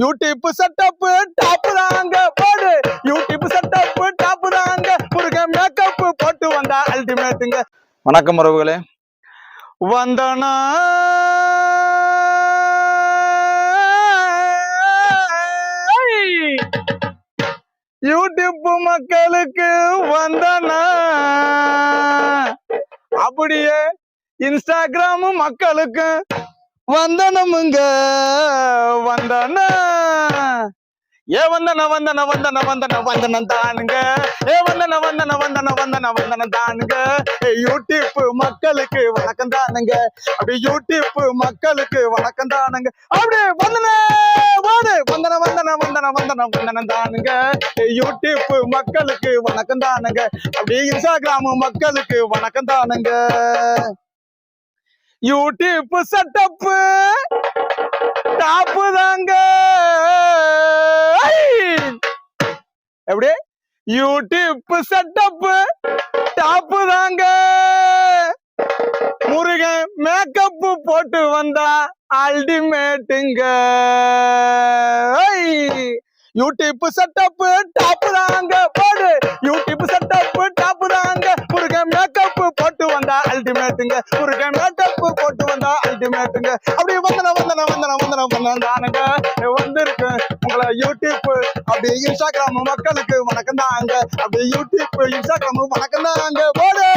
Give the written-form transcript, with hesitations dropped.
YouTube setup top தாங்க போடு. YouTube setup top தாங்க. முருக மேக்கப் போட்டு வந்தா அல்டிமேட்டுங்க. வணக்கம் உறவுகளே. வந்தனா யூடியூப் மக்களுக்கு வந்தனா, அப்படியே இன்ஸ்டாகிராம் மக்களுக்கு வந்தனமுங்க. வந்தனா ஏ வந்தன வந்தன வந்தன வந்தன வந்தனம் தானுங்க. ஏ வந்தன வந்தன வந்தன வந்தன வந்தனம் தானுங்க. யூடியூப் மக்களுக்கு வணக்கம் தானுங்க. அப்படி யூடியூப் மக்களுக்கு வணக்கம் தானுங்க. அப்படி வந்தன வாடு வந்தன வந்தன வந்தன வந்தன வந்தனம் தானுங்க. யூடியூப் மக்களுக்கு வணக்கம் தானுங்க. அப்படி இன்ஸ்டாகிராம் மக்களுக்கு வணக்கம் தானுங்க. யூடியூப் செட்டப் டாப் தாங்க. எப்படி யூடியூப் செட்டப் டாப் தாங்க. முருகன் மேக்கப் போட்டு வந்தா அல்டிமேட்டுங்க. யூடியூப் செட்டப் டாப் தாங்க போடு. யூடியூப் செட்டப் டாப் தாங்க. முருகன் மேக்கப் போட்டு வந்தா அல்டிமேட்டுங்க. முருகன் மேக்கப் போட்டு வந்தா அல்டிமேட்டுங்க. அப்படி வந்தன வந்தன வந்தன வந்தன வந்தன தானுங்க. வந்திருக்கு உங்களை யூடியூப் அப்படி இன்ஸ்டாகிராம் மக்களுக்கு வணக்கம் தாங்க. அப்படி யூடியூப் இன்ஸ்டாகிராம் வணக்கம் தாங்க போடு.